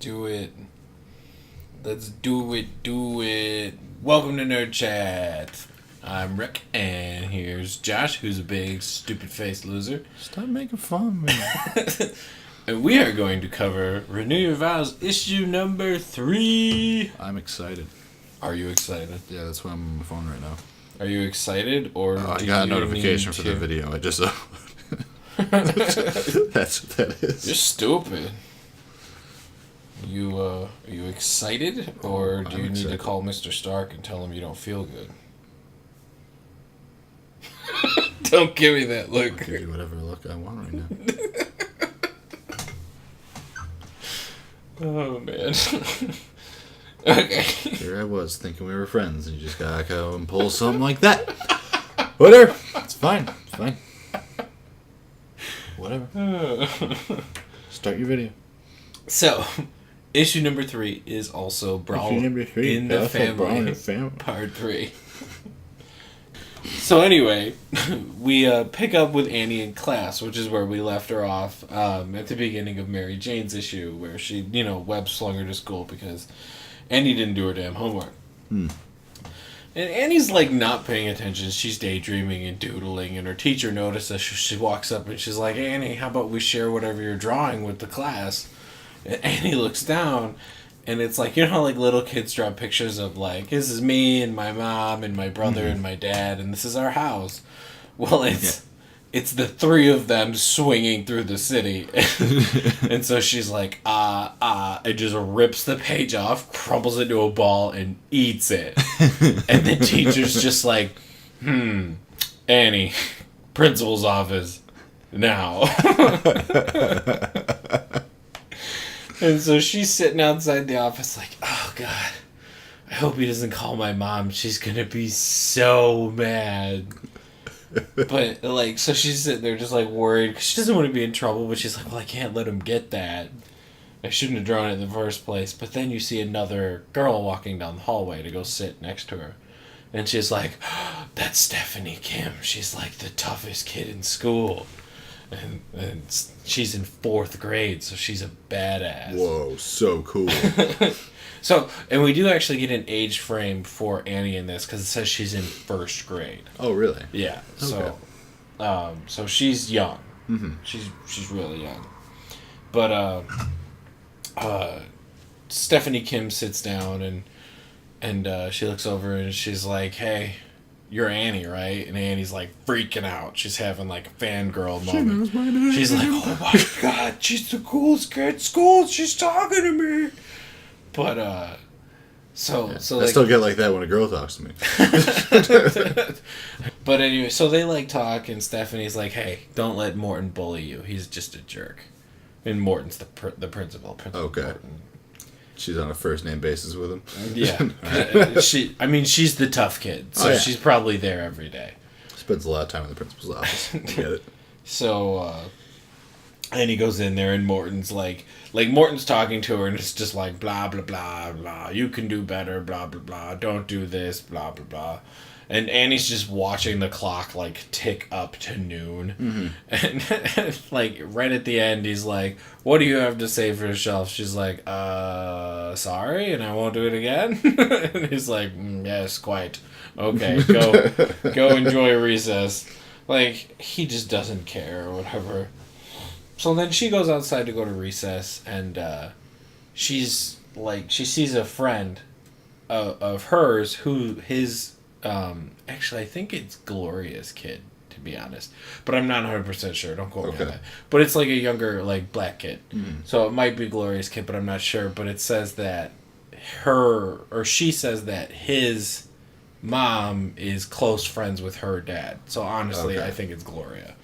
do it. Let's do it. Welcome to NerdChat. I'm Rick, and here's Josh, who's a big, stupid-faced loser. Stop making fun of me. And we are going to cover Renew Your Vows, issue number 3. I'm excited. Are you excited? Yeah, that's why I'm on my phone right now. Are you excited, or I got a notification for the video. I just That's what that is. You're stupid. Are you excited, or do you need to call Mr. Stark and tell him you don't feel good? Don't give me that look. I'll give you whatever look I want right now. Oh, man. Okay. Here I was thinking we were friends, and you just gotta go and pull something like that. Whatever. It's fine. It's fine. Whatever. Start your video. So, issue number 3 is also Brawl in the Family, Part 3. So anyway, we pick up with Annie in class, which is where we left her off at the beginning of Mary Jane's issue, where she, Webb slung her to school because Annie didn't do her damn homework. And Annie's, not paying attention. She's daydreaming and doodling, and her teacher notices. She walks up and she's like, Annie, how about we share whatever you're drawing with the class? And Annie looks down, and it's like, little kids draw pictures of, this is me and my mom and my brother and my dad, and this is our house. Well, it's the 3 of them swinging through the city. And so she's like, and just rips the page off, crumbles it into a ball, and eats it. And the teacher's just like, Annie, principal's office, now. And so she's sitting outside the office like, oh, God, I hope he doesn't call my mom. She's going to be so mad. But, so she's sitting there just, worried because she doesn't want to be in trouble. But she's like, well, I can't let him get that. I shouldn't have drawn it in the first place. But then you see another girl walking down the hallway to go sit next to her. And she's like, oh, that's Stephanie Kim. She's, the toughest kid in school. And she's in 4th grade, so she's a badass. Whoa, so cool. So, and we do actually get an age frame for Annie in this, because it says she's in 1st grade. Oh, really? Yeah. Okay. So she's young. Mm-hmm. She's really young. But Stephanie Kim sits down, and she looks over, and she's like, hey, you're Annie, right? And Annie's freaking out. She's having a fangirl moment. She knows my name. She's like, oh my God, she's the coolest kid in school. She's talking to me. But so I still get like that when a girl talks to me. But anyway, so they talk, and Stephanie's like, hey, don't let Morton bully you. He's just a jerk. And Morton's the principal. Okay. Morton. She's on a first name basis with him. Yeah. She's the tough kid, so she's probably there every day. Spends a lot of time in the principal's office. I get it. So, and he goes in there, and Morton's Morton's talking to her, and it's just blah, blah, blah, blah. You can do better, blah, blah, blah. Don't do this, blah, blah, blah. And Annie's just watching the clock, tick up to noon. Mm-hmm. And, right at the end, he's like, what do you have to say for yourself? She's like, sorry, and I won't do it again? And he's like, yes, quite. Okay, go enjoy recess. He just doesn't care or whatever. So then she goes outside to go to recess, and she sees a friend of hers who actually I think it's Gloria's kid, to be honest, but I'm not 100% sure. Don't quote me on that. But it's a younger black kid, so it might be Gloria's kid, but I'm not sure. But it says that she says that his mom is close friends with her dad. So honestly, I think it's Gloria.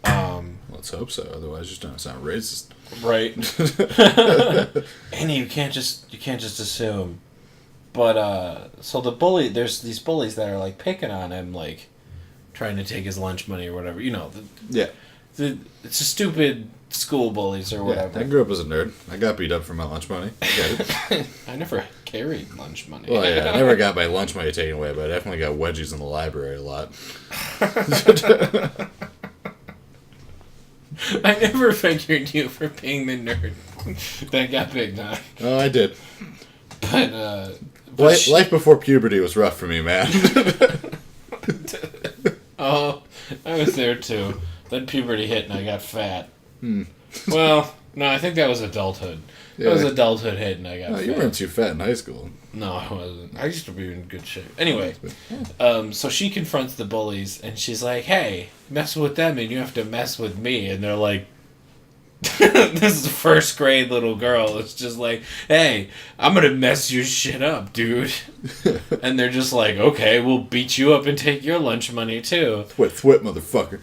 Let's hope so. Otherwise, you're starting to sound racist. Right. Annie, you can't just assume. But so there's these bullies that are picking on him, trying to take his lunch money or whatever. It's a stupid school bullies or whatever. I grew up as a nerd. I got beat up for my lunch money. I get it. I never carried lunch money. Well, yeah, I never got my lunch money taken away, but I definitely got wedgies in the library a lot. I never figured you for being the nerd. That got big, huh? Oh, I did. But Life before puberty was rough for me, man. oh, I was there too. Then puberty hit and I got fat. Well, no, I think that was adulthood. Yeah. That was adulthood hit and I got fat. You weren't too fat in high school. No, I wasn't. I used to be in good shape. Anyway, so she confronts the bullies and she's like, hey, mess with them and you have to mess with me. And they're like, this is a first grade little girl. It's just like, hey, I'm going to mess your shit up, dude. And they're just like, okay, we'll beat you up and take your lunch money too. Thwip, motherfucker.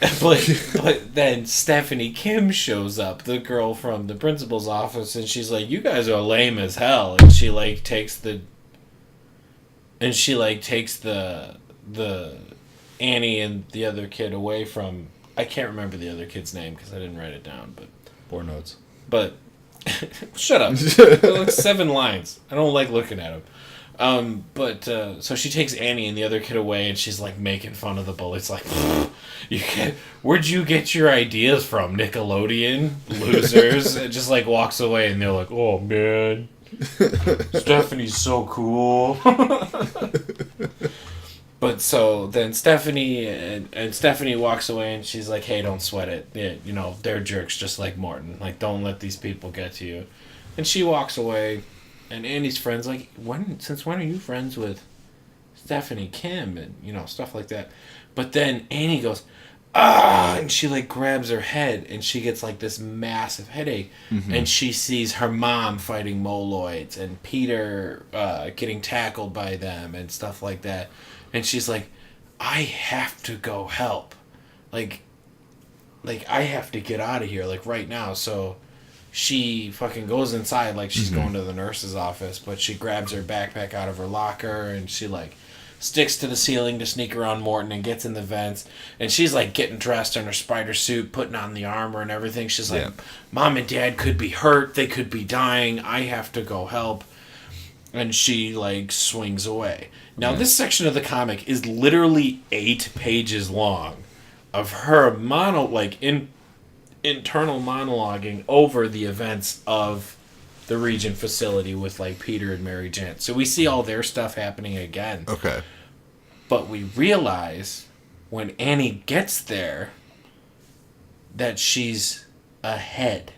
But then Stephanie Kim shows up, the girl from the principal's office, and she's like, you guys are lame as hell. And she takes the Annie and the other kid away from, I can't remember the other kid's name because I didn't write it down, but Poor notes. But shut up. They're like 7 lines. I don't like looking at them. So she takes Annie and the other kid away, and she's like making fun of the bullies. Like, where'd you get your ideas from, Nickelodeon losers? And just like walks away, and they're like, oh man, Stephanie's so cool. But so then Stephanie and Stephanie walks away and she's like, hey, don't sweat it. Yeah, they're jerks just like Morton. Like, don't let these people get to you. And she walks away, and Andy's friend's like, since when are you friends with Stephanie Kim? And, stuff like that. But then Annie goes, and she like grabs her head and she gets like this massive headache. Mm-hmm. And she sees her mom fighting moloids and Peter getting tackled by them and stuff like that. And she's like, I have to go help. Like I have to get out of here, like, right now. So she fucking goes inside like she's going to the nurse's office, but she grabs her backpack out of her locker and she, like, sticks to the ceiling to sneak around Morton and gets in the vents. And she's, like, getting dressed in her spider suit, putting on the armor and everything. She's like, Mom and Dad could be hurt. They could be dying. I have to go help. And she, like, swings away. Now, this section of the comic is literally 8 pages long of her internal monologuing over the events of the Regent facility with, like, Peter and Mary Jane. So we see all their stuff happening again. Okay. But we realize when Annie gets there that she's ahead.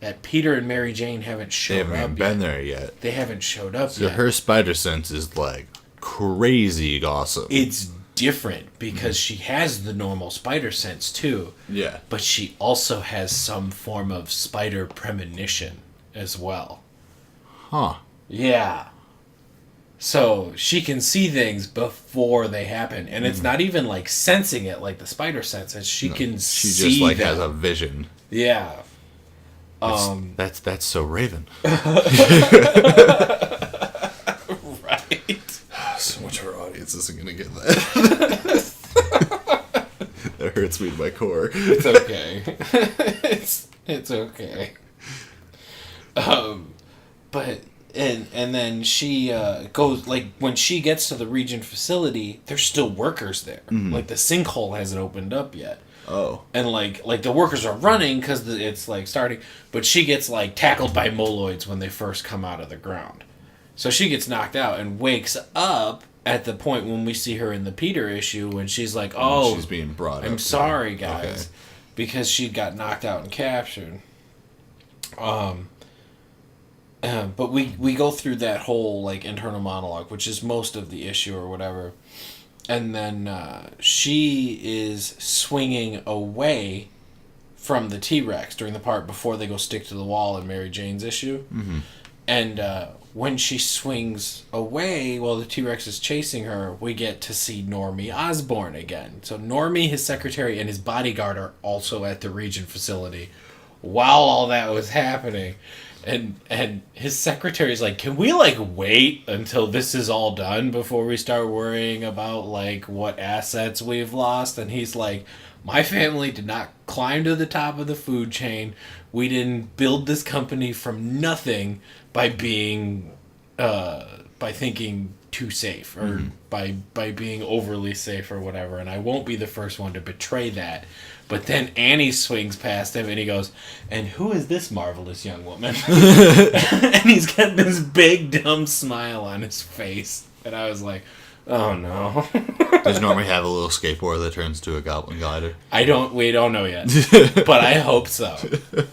That Peter and Mary Jane haven't showed up yet. They haven't been there yet. They haven't showed up yet. So her spider sense is, like, crazy awesome. It's different because she has the normal spider sense too. Yeah. But she also has some form of spider premonition as well. Huh. Yeah. So she can see things before they happen. And it's not even like sensing it like the spider senses. She can see She just, like, them. has a vision. Yeah. That's so Raven. Right. So much of our audience isn't going to get that. That hurts me to my core. It's okay. it's okay. But and then she goes, like, when she gets to the Regent facility, there's still workers there. Mm-hmm. Like, the sinkhole hasn't opened up yet. Oh. And, like the workers are running because it's, like, starting. But she gets, like, tackled by moloids when they first come out of the ground. So she gets knocked out and wakes up at the point when we see her in the Peter issue when she's like, oh, she's being brought up. I'm sorry, guys. Okay. Because she got knocked out and captured. But we go through that whole, like, internal monologue, which is most of the issue or whatever. And then she is swinging away from the T-Rex during the part before they go stick to the wall in Mary Jane's issue. Mm-hmm. And when she swings away while the T-Rex is chasing her, we get to see Normie Osborn again. So Normie, his secretary, and his bodyguard are also at the Regent facility while all that was happening. And his secretary's like, can we, like, wait until this is all done before we start worrying about, like, what assets we've lost? And he's like, my family did not climb to the top of the food chain. We didn't build this company from nothing by being, by thinking too safe or by being overly safe or whatever. And I won't be the first one to betray that. But then Annie swings past him and he goes, "And who is this marvelous young woman?" And he's got this big dumb smile on his face. And I was like, oh no. Does Normie have a little skateboard that turns to a goblin glider? We don't know yet. But I hope so.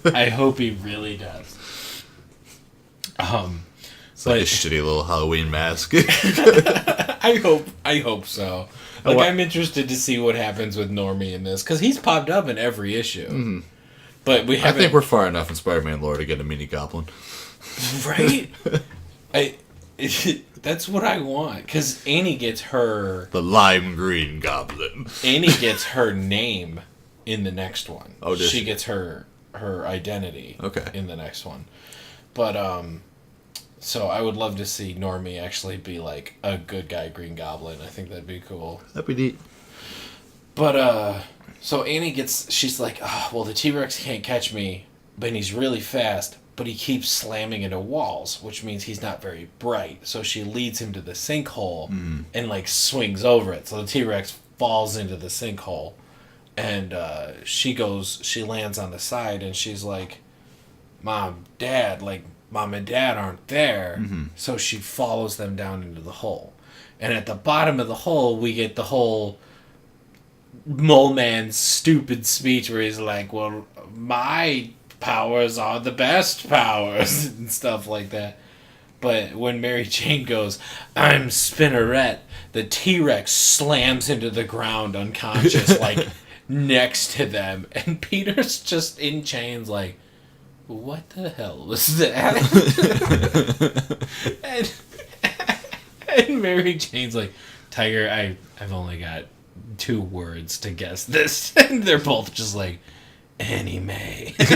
I hope he really does. It's like a shitty little Halloween mask. I hope so. Like, I'm interested to see what happens with Normie in this, because he's popped up in every issue. Mm-hmm. But we haven't... I think we're far enough in Spider-Man lore to get a mini goblin. Right? That's what I want, because Annie gets her... The lime green goblin. Annie gets her name in the next one. Oh, does she? She gets her identity in the next one. But, so I would love to see Normie actually be, like, a good guy Green Goblin. I think that'd be cool. That'd be neat. But, so Annie she's like, oh, well, the T-Rex can't catch me, but he's really fast, but he keeps slamming into walls, which means he's not very bright. So she leads him to the sinkhole and, like, swings over it. So the T-Rex falls into the sinkhole, and she lands on the side, and she's like, Mom and Dad aren't there. Mm-hmm. So she follows them down into the hole. And at the bottom of the hole, we get the whole Mole Man's stupid speech where he's like, well, my powers are the best powers and stuff like that. But when Mary Jane goes, I'm Spinneret, the T-Rex slams into the ground unconscious, like, next to them. And Peter's just in chains, like, what the hell was that? and Mary Jane's like, Tiger, I've only got 2 words to guess this. And they're both just like, Annie Mae. But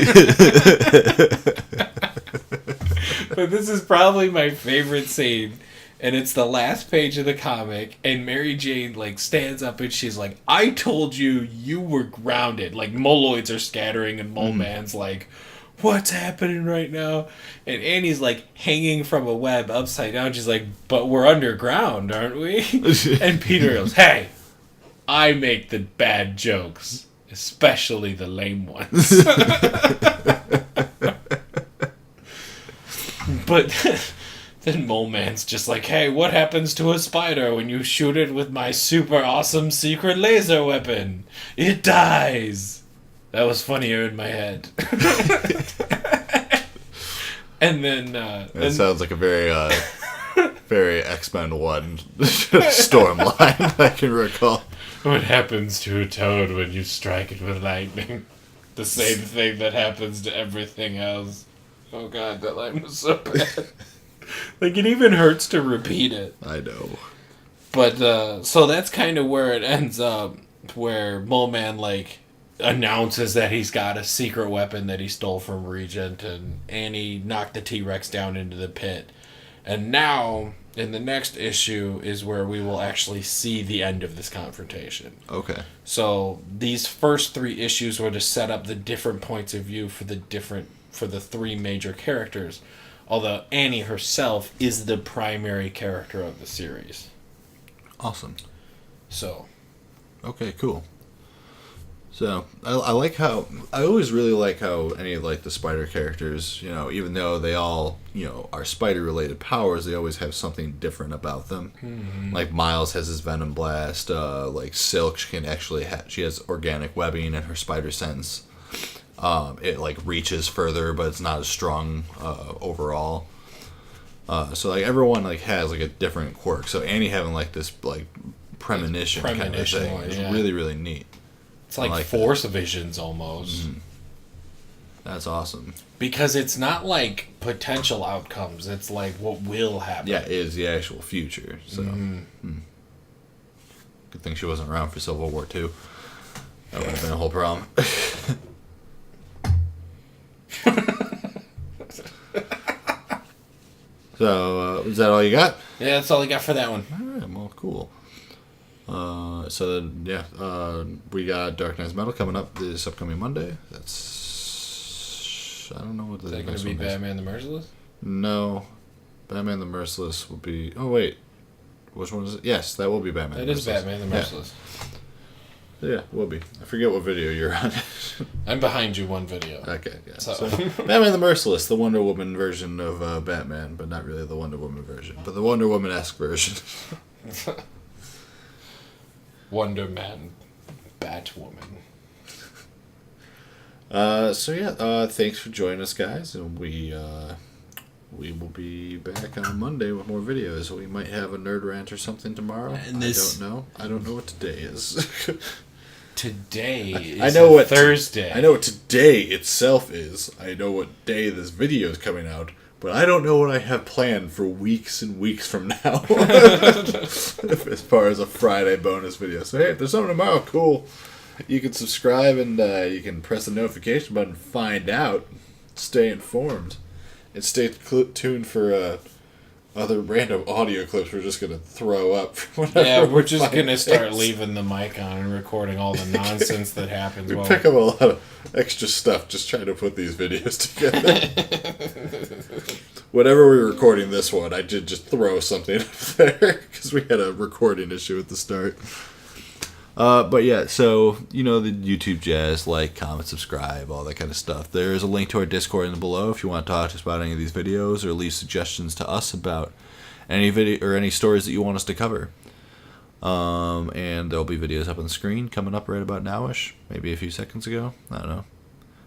this is probably my favorite scene. And it's the last page of the comic. And Mary Jane, like, stands up and she's like, I told you were grounded. Like, moloids are scattering and Mole Man's like, what's happening right now? And Annie's like hanging from a web upside down. She's like, but we're underground, aren't we? And Peter goes, hey, I make the bad jokes, especially the lame ones. But then Mole Man's just like, hey, what happens to a spider when you shoot it with my super awesome secret laser weapon? It dies. That was funnier in my head. And then... that sounds like a very, very X-Men 1 storm line I can recall. What happens to a toad when you strike it with lightning? The same thing that happens to everything else. Oh god, that line was so bad. Like, it even hurts to repeat it. I know. But, so that's kind of where it ends up, where Mole Man, like, announces that he's got a secret weapon that he stole from Regent, and Annie knocked the T-Rex down into the pit. And now, in the next issue, is where we will actually see the end of this confrontation. Okay. So, these first 3 issues were to set up the different points of view for the 3 major characters. Although Annie herself is the primary character of the series. Awesome. So. Okay, cool. So, I like how... I always really like how any of, like, the spider characters, you know, even though they all, you know, are spider-related powers, they always have something different about them. Mm-hmm. Like, Miles has his Venom Blast. Like, Silk, she has organic webbing in her spider sense. It, like, reaches further, but it's not as strong overall. So, like, everyone, like, has, like, a different quirk. So, Annie having, like, this, like, premonition kind of thing is really, really neat. It's like Force Visions almost. Mm. That's awesome. Because it's not like potential outcomes. It's like what will happen. Yeah, it is the actual future. So, Good thing she wasn't around for Civil War II. That would have been a whole problem. So, is that all you got? Yeah, that's all I got for that one. All right, well, cool. We got Dark Knight's Metal coming up this upcoming Monday. That's... I don't know what the next one is. Is that going to be Batman the Merciless? No. Batman the Merciless will be... Oh, wait. Which one is it? Yes, that will be Batman the Merciless. It is Batman the Merciless. Yeah, will be. I forget what video you're on. I'm behind you one video. Okay, yeah. So Batman the Merciless, the Wonder Woman version of Batman, but not really the Wonder Woman version, but the Wonder Woman-esque version. Wonder Man, Batwoman. Thanks for joining us, guys, and we will be back on Monday with more videos. We might have a nerd rant or something tomorrow. And I don't know. I don't know what today is. Today is I know what Thursday. I know what today itself is. I know what day this video is coming out, but I don't know what I have planned for weeks and weeks from now. As far as a Friday bonus video. So hey, if there's something tomorrow, cool. You can subscribe and you can press the notification button, find out, stay informed, and stay tuned for other random audio clips we're just going to throw up. Yeah, we're just going to start leaving the mic on and recording all the nonsense that happens. We pick up a lot of extra stuff just trying to put these videos together. Whenever we were recording this one, I did just throw something up there because we had a recording issue at the start. But yeah, so, the YouTube jazz, like, comment, subscribe, all that kind of stuff. There's a link to our Discord in the below if you want to talk to us about any of these videos or leave suggestions to us about any video or any stories that you want us to cover. And there'll be videos up on the screen coming up right about nowish, maybe a few seconds ago. I don't know.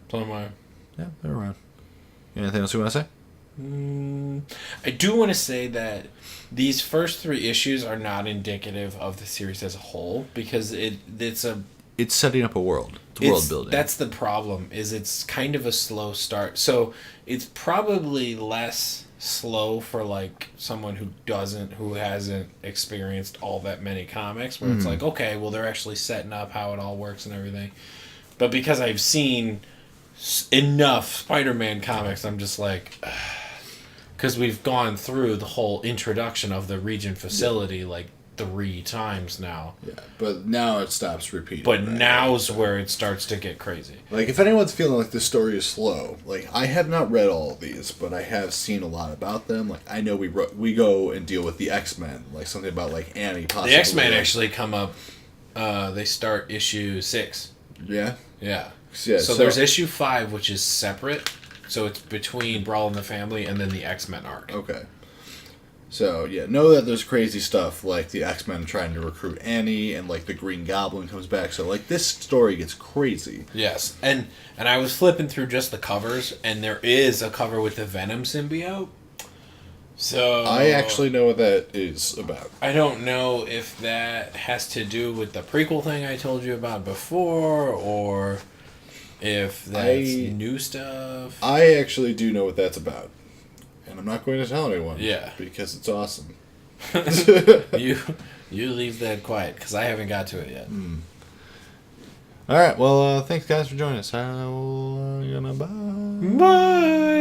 Somewhere. Yeah, they're around. Anything else you want to say? I do want to say that these first 3 issues are not indicative of the series as a whole because it's setting up a world. It's world building. That's the problem. Is it's kind of a slow start. So it's probably less slow for like someone who hasn't experienced all that many comics where it's like, okay, well they're actually setting up how it all works and everything. But because I've seen enough Spider-Man comics, I'm just like, because we've gone through the whole introduction of the Region facility like 3 times now. Yeah, but now it stops repeating. But now's where it starts to get crazy. Like, if anyone's feeling like the story is slow, like, I have not read all of these, but I have seen a lot about them. Like, I know we go and deal with the X-Men, like something about, like, Annie possibly. The X-Men actually come up, they start issue 6. Yeah? Yeah. Yeah, so there's issue 5, which is separate. So it's between Brawl in the Family and then the X-Men arc. Okay. So, yeah, know that there's crazy stuff like the X-Men trying to recruit Annie and, like, the Green Goblin comes back. So, like, this story gets crazy. Yes. And I was flipping through just the covers, and there is a cover with the Venom symbiote. So I actually know what that is about. I don't know if that has to do with the prequel thing I told you about before, or if that's new stuff. I actually do know what that's about. And I'm not going to tell anyone. Yeah. Because it's awesome. You leave that quiet, because I haven't got to it yet. Alright, well, thanks guys for joining us. Bye. Bye!